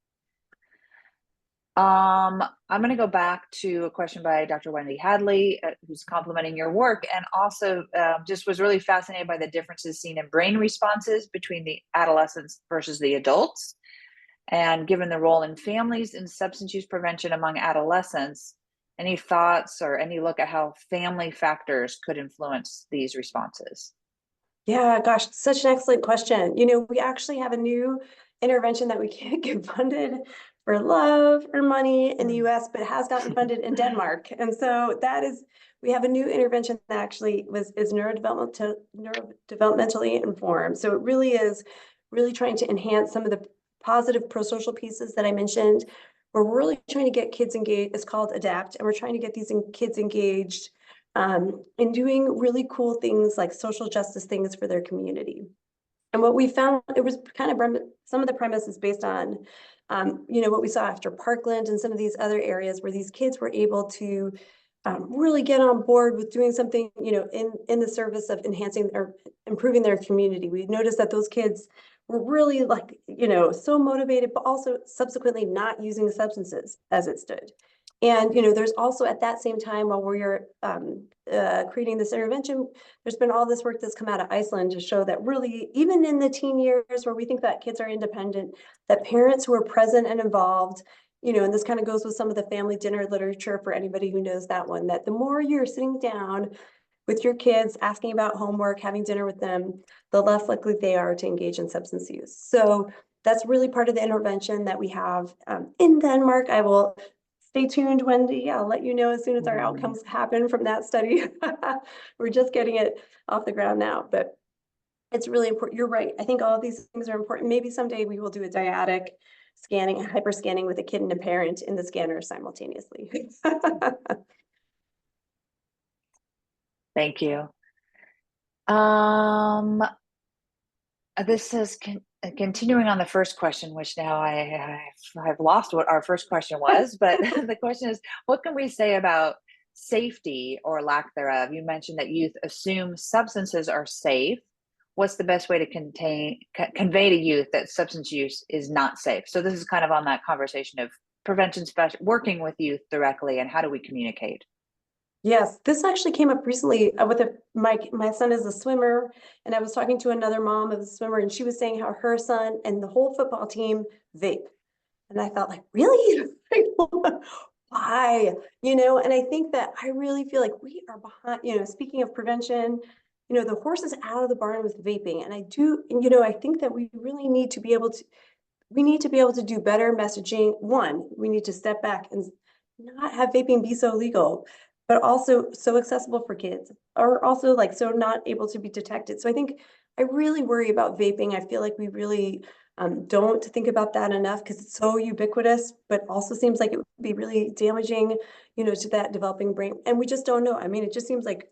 I'm going to go back to a question by Dr. Wendy Hadley, who's complimenting your work, and also just was really fascinated by the differences seen in brain responses between the adolescents versus the adults. And given the role in families in substance use prevention among adolescents, any thoughts or any look at how family factors could influence these responses? Yeah, gosh, such an excellent question. We actually have a new intervention that we can't get funded for love or money in the US, but has gotten funded in Denmark. And so we have a new intervention that actually is neurodevelopmentally informed. So it really is trying to enhance some of the positive pro-social pieces that I mentioned. We're really trying to get kids engaged. It's called ADAPT, and we're trying to get these kids engaged in doing really cool things like social justice things for their community. And what we found, it was kind of some of the premises based on, what we saw after Parkland and some of these other areas where these kids were able to really get on board with doing something, in the service of enhancing or improving their community. We noticed that those kids were really so motivated, but also subsequently not using substances as it stood. And, there's also at that same time while we're creating this intervention, there's been all this work that's come out of Iceland to show that really, even in the teen years where we think that kids are independent, that parents who are present and involved, and this kind of goes with some of the family dinner literature for anybody who knows that one, that the more you're sitting down with your kids, asking about homework, having dinner with them, the less likely they are to engage in substance use. So that's really part of the intervention that we have in Denmark. I will stay tuned, Wendy. I'll let you know as soon as our outcomes happen from that study. We're just getting it off the ground now, but it's really important. You're right. I think all of these things are important. Maybe someday we will do a dyadic scanning, hyperscanning with a kid and a parent in the scanner simultaneously. Thank you. This is continuing on the first question, which now I've lost what our first question was, but the question is, what can we say about safety or lack thereof? You mentioned that youth assume substances are safe. What's the best way to convey to youth that substance use is not safe? So this is kind of on that conversation of prevention, working with youth directly, and how do we communicate? Yes, this actually came up recently with my son is a swimmer, and I was talking to another mom of a swimmer, and she was saying how her son and the whole football team vape. And I thought, like, really? Why? And I think that I really feel like we are behind, speaking of prevention, the horse is out of the barn with vaping. And I think that we really need to be able to do better messaging. One, we need to step back and not have vaping be so legal, but also so accessible for kids, or also like so not able to be detected. So I think I really worry about vaping. I feel like we really don't think about that enough because it's so ubiquitous, but also seems like it would be really damaging, to that developing brain. And we just don't know. I mean, it just seems like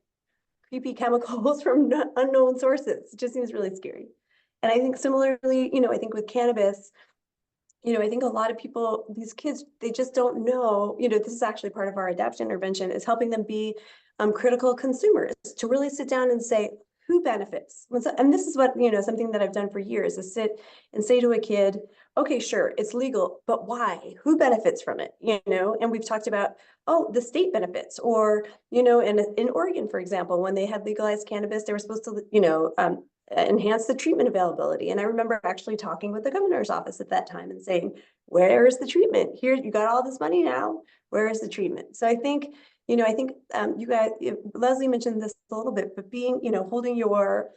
creepy chemicals from unknown sources. It just seems really scary. And I think similarly, I think with cannabis, I think a lot of people, these kids, they just don't know, this is actually part of our adaption intervention, is helping them be critical consumers, to really sit down and say, who benefits? And this is what, something that I've done for years, is sit and say to a kid, okay, sure, it's legal, but why? Who benefits from it? And we've talked about, oh, the state benefits, or, in Oregon, for example, when they had legalized cannabis, they were supposed to, enhance the treatment availability. And I remember actually talking with the governor's office at that time and saying, where is the treatment? Here, you got all this money now, where is the treatment? So I think, you guys, Leslie mentioned this a little bit, but being, holding your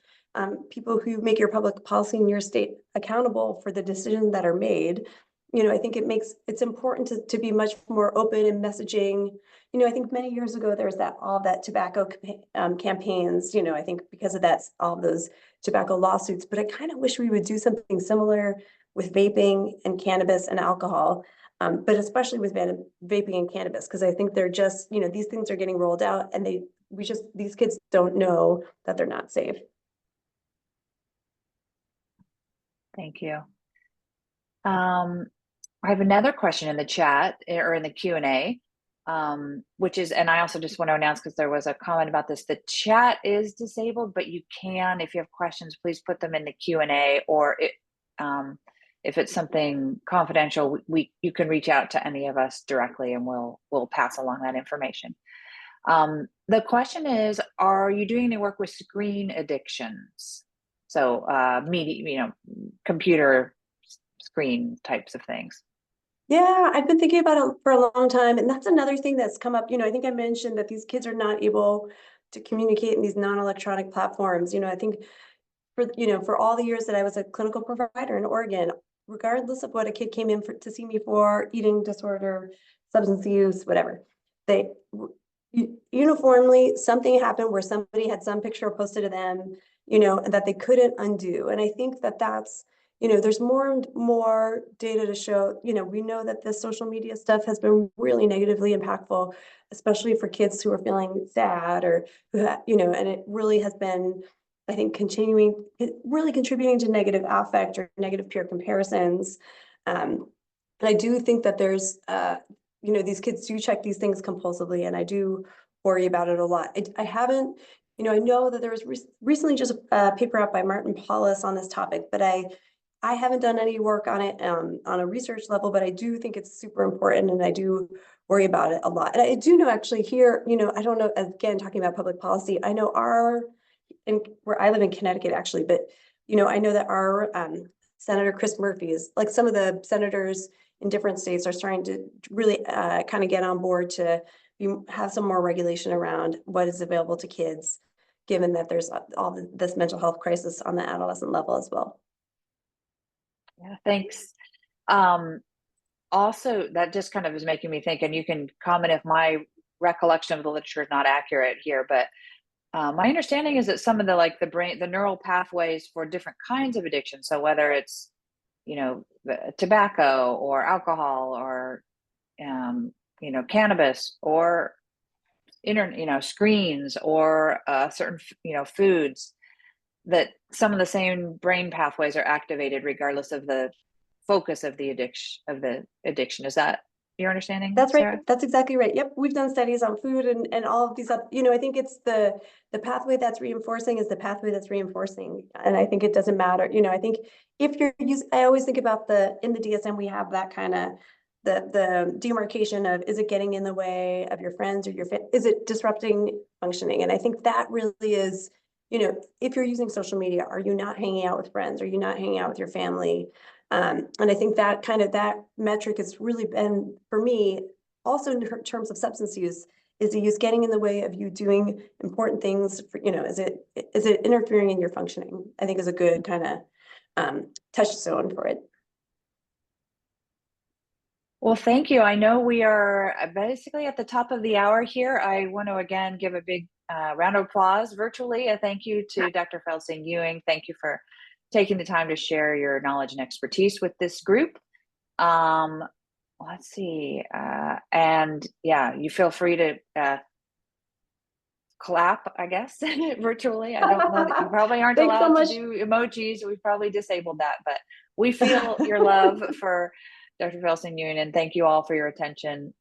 people who make your public policy in your state accountable for the decisions that are made, I think it's important to be much more open in messaging. I think many years ago, there was all that tobacco campaigns, I think because of that, all those tobacco lawsuits, but I kind of wish we would do something similar with vaping and cannabis and alcohol, but especially with vaping and cannabis, because I think they're just, these things are getting rolled out and these kids don't know that they're not safe. Thank you. I have another question in the chat or in the Q&A, which is, and I also just want to announce, because there was a comment about this, the chat is disabled, but you can, if you have questions, please put them in the Q&A, or if it's something confidential, you can reach out to any of us directly and we'll pass along that information. The question is, are you doing any work with screen addictions? So media, computer screen types of things. Yeah, I've been thinking about it for a long time. And that's another thing that's come up. I think I mentioned that these kids are not able to communicate in these non-electronic platforms. I think for all the years that I was a clinical provider in Oregon, regardless of what a kid came in to see me for, eating disorder, substance use, whatever, they uniformly, something happened where somebody had some picture posted to them, and that they couldn't undo. And I think that that's, there's more and more data to show, we know that this social media stuff has been really negatively impactful, especially for kids who are feeling sad or who and it really has been, I think, really contributing to negative affect or negative peer comparisons. And I do think that there's, these kids do check these things compulsively, and I do worry about it a lot. I haven't, I know that there was recently just a paper out by Martin Paulus on this topic, but I I haven't done any work on it on a research level, but I do think it's super important, and I do worry about it a lot. And I do know actually here, I don't know, again, talking about public policy, I know where I live in Connecticut actually, but I know that our Senator Chris Murphy is like some of the senators in different states are starting to really kind of get on board to have some more regulation around what is available to kids, given that there's all this mental health crisis on the adolescent level as well. Yeah, thanks. Also, that just kind of is making me think, and you can comment if my recollection of the literature is not accurate here, but my understanding is that some of the neural pathways for different kinds of addiction, so whether it's, tobacco or alcohol or, cannabis or screens or certain, foods, that some of the same brain pathways are activated regardless of the focus of the addiction. Is that your understanding, That's right. Sarah? That's exactly right. Yep. We've done studies on food and all of these up, I think it's the pathway that's reinforcing is the pathway that's reinforcing. And I think it doesn't matter. I think if you're I always think about in the DSM, we have that kind of the demarcation of, is it getting in the way of your friends or is it disrupting functioning? And I think that really is, if you're using social media, are you not hanging out with friends? Are you not hanging out with your family? And I think that metric has really been, for me, also in terms of substance use, is the use getting in the way of you doing important things for, is it interfering in your functioning? I think is a good kind of touchstone for it. Well, thank you. I know we are basically at the top of the hour here. I want to again give a big round of applause virtually. A thank you to Dr. Feldstein Ewing. Thank you for taking the time to share your knowledge and expertise with this group. Let's see. And yeah, you feel free to clap, I guess, virtually. I don't know that you probably aren't Thanks so allowed to much. do emojis. We've probably disabled that, but we feel your love for Dr. Feldstein Ewing, and thank you all for your attention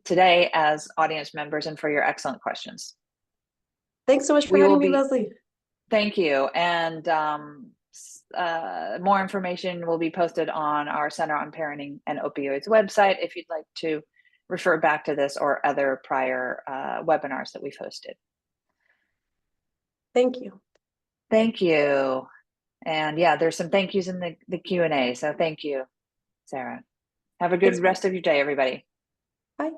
today as audience members and for your excellent questions. Thanks so much for having me, Leslie. Thank you. And more information will be posted on our Center on Parenting and Opioids website if you'd like to refer back to this or other prior webinars that we've hosted. Thank you. Thank you. And yeah, there's some thank yous in the Q&A. So thank you, Sarah. Have a good rest of your day, everybody. Bye.